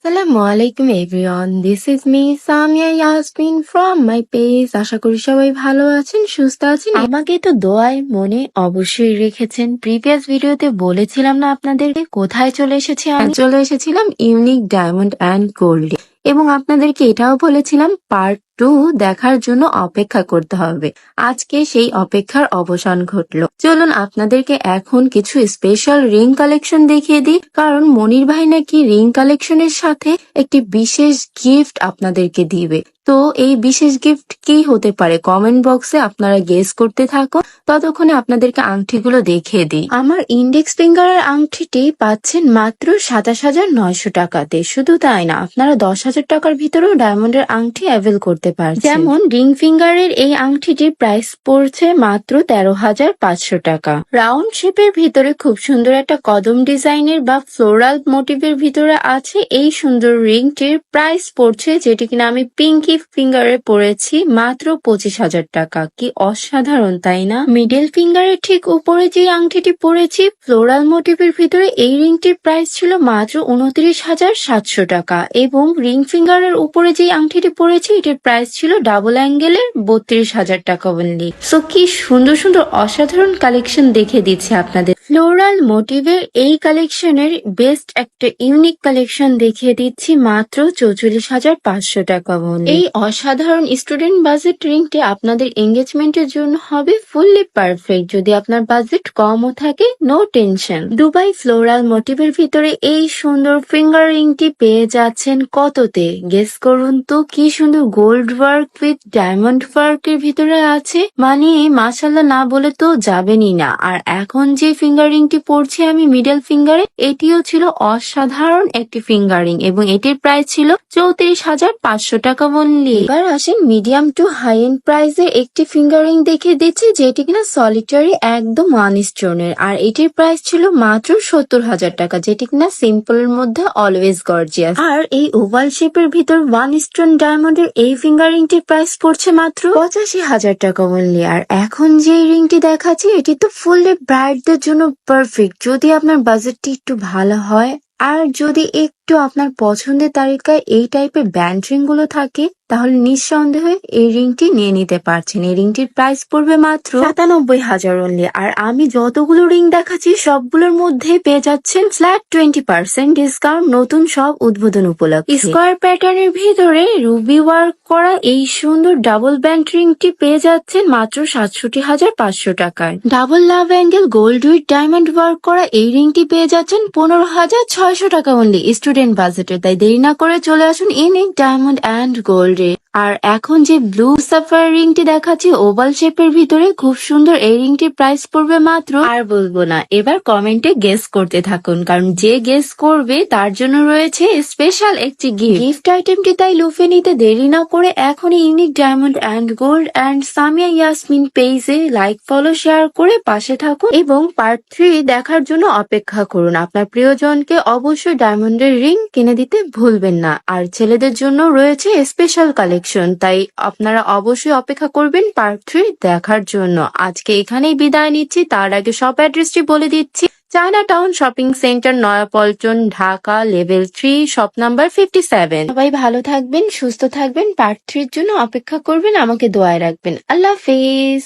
আসসালামু আলাইকুম everyone, this is me Samia Yasmin from my page. আশা করি সবাই ভালো আছেন, সুস্থ আছেন। আমাকে তো দোয়ায় মনে অবশ্যই রেখেছেন। প্রিভিয়াস ভিডিওতে বলেছিলাম না আপনাদেরকে কোথায় চলে এসেছি? আমি চলে এসেছিলাম ইউনিক ডায়মন্ড অ্যান্ড গোল্ড, এবং আপনাদেরকে এটাও বলেছিলাম পার্ট 2 দেখার জন্য অপেক্ষা করতে হবে। আজকে সেই অপেক্ষার অবসান ঘটলো। চলুন আপনাদেরকে এখন কিছু স্পেশাল রিং কালেকশন দেখিয়ে দিই, কারণ মনির ভাই নাকি রিং কালেকশনের সাথে একটি বিশেষ গিফট আপনাদেরকে দিবে। তো এই বিশেষ গিফট কি হতে পারে কমেন্ট বক্সে আপনারা গেস করতে থাকুন। ততক্ষণে আপনাদেরকে আংটিগুলো দেখিয়ে দিই। আমার ইন্ডেক্স ফিঙ্গারের আংটিটি পাচ্ছেন মাত্র 27,900 টাকাতে। শুধু তাই না, আপনারা 10,000 টাকার ভিতরেও ডায়মন্ডের আংটি অ্যাভেল করতে পারছেন। যেমন রিং ফিঙ্গারের এই আংটিটির প্রাইস পড়ছে মাত্র 13,500 টাকা। রাউন্ড শেপের ভিতরে খুব সুন্দর একটা কদম ডিজাইনের বা ফ্লোরাল মোটিভের ভিতরে আছে এই সুন্দর রিংটির প্রাইস পড়ছে, যেটি কিনা আমি পিঙ্কি ফিঙ্গারে পরেছি, মাত্র 25,000 টাকা। কি অসাধারণ, তাই না? মিডল ফিঙ্গারের ঠিক উপরে যে আংটিটি পরেছি ফ্লোরাল মোটিভের ভিতরে, এই রিংটির প্রাইস ছিল মাত্র 29,700 টাকা, এবং রিং ফিঙ্গারের উপরে যে আংটিটি পরেছি এটার প্রাইস ছিল ডাবল অ্যাঙ্গেলের 32,000 টাকা অনলি। সো কি সুন্দর সুন্দর অসাধারণ কালেকশন দেখে দিচ্ছে আপনাদের। ফ্লোরাল মোটিভের এই কালেকশনের বেস্ট একটা ইউনিক কালেকশন দেখিয়ে দিচ্ছি মাত্র 44,500 টাকা অনলি। এই অসাধারণ স্টুডেন্ট বাজেট রিংটি আপনাদের এঙ্গেজমেন্টের জন্য হবে ফুললি পারফেক্ট। যদি আপনার বাজেট কমও থাকে, নো টেনশন। দুবাই ফ্লোরাল মোটিভের ভিতরে এই সুন্দর ফিঙ্গার রিংটি পেয়ে যাচ্ছেন কততে? গেস করুন তো। কি সুন্দর গোল্ড ওয়ার্ক উইথ ডায়মন্ড ওয়ার্কের ভিতরে আছে, মানে মাশাআল্লাহ না বলে তো যাবেনই না। আর এখন যে ফিঙ্গার রিংটি পরছি আমি মিডল ফিঙ্গারে, এটিও ছিল অসাধারণ একটি ফিঙ্গার রিং, এবং এটির প্রাইস ছিল 34,500 টাকা অনলি। এবার আসেন মিডিয়াম টু হাই এন্ড প্রাইসের একটি ফিঙ্গার রিং দেখে দিচ্ছি, যেটি কিনা সলিটারি একদম ওয়ান স্টোনের, আর এটির প্রাইস ছিল মাত্র 70,000 টাকা, যেটি কিনা সিম্পল এর মধ্যে অলওয়েজ গর্জিয়াস। আর এই ওভাল শেপের ভিতর ওয়ান স্টোন ডায়মন্ডের এই ফিঙ্গার রিংটির প্রাইস পড়ছে মাত্র 85,000 টাকা অনলি। আর এখন যে রিংটি দেখাচ্ছি এটি তো ফুললি ব্রাইডদের জন্য পারফেক্ট, যদি আপনার বাজেটটি একটু ভালো হয়, আর যদি একটু আপনার পছন্দের তালিকায় এই টাইপের ব্যান্ড রিং গুলো থাকে, তাহলে নিঃসন্দেহে এই রিংটি নিয়ে নিতে পারছেন। এই রিংটির প্রাইস পড়বে মাত্র 97,000 অনলি। আর আমি যতগুলো রিং দেখাচ্ছি সবগুলোর মধ্যে পেয়ে যাচ্ছেন ফ্ল্যাট 20% ডিসকাউন্ট, নতুন সব উদ্বোধন উপলক্ষে। স্কোয়ার প্যাটার্নের ভিতরে রুবি ওয়ার্ক করা এই সুন্দর ডাবল ব্যান্ড রিংটি পেয়ে যাচ্ছেন মাত্র 67,500 টাকায়। Double love angle gold with diamond work করা এই রিংটি পেয়ে যাচ্ছেন 15,600 টাকা অনলি স্টুডেন্ট বাজেটে। তাই দেরি না করে চলে আসুন ইউনিক ডায়মন্ড অ্যান্ড গোল্ড। আর এখন যে ব্লু সাফার রিংটি দেখাচ্ছি ওভাল শেপের ভিতরে, খুব সুন্দর এই রিংটির প্রাইস পড়বে মাত্র, আর বলবো না, এবার কমেন্টে গেস করতে থাকুন, কারণ যে গেস করবে তার জন্য রয়েছে স্পেশাল একটি গিফট আইটেমটি। তাই লুফে নিতে দেরি না করে এখনই unique diamond and gold and Samia Yasmin পেজে লাইক ফলো শেয়ার করে পাশে থাকুন, এবং পার্ট 3 দেখার জন্য অপেক্ষা করুন। আপনার প্রিয়জনকে অবশ্যই ডায়মন্ডের রিং কিনে দিতে ভুলবেন না। আর ছেলেদের জন্য রয়েছে স্পেশাল কালেকশন, তাই আপনারা অবশ্যই অপেক্ষা করবেন পার্ট 3 দেখার জন্য। আজকে এখানেই বিদায় নিচ্ছি, তার আগে সব অ্যাড্রেসটি বলে দিচ্ছি। China town shopping centre, Naya Paltan, Dhaka, level 3, shop number 57। সবাই ভালো থাকবেন, সুস্থ থাকবেন, পার্ট 3 এর জন্য অপেক্ষা করবেন, আমাকে দোয়ায় রাখবেন। আল্লাহ হাফেজ।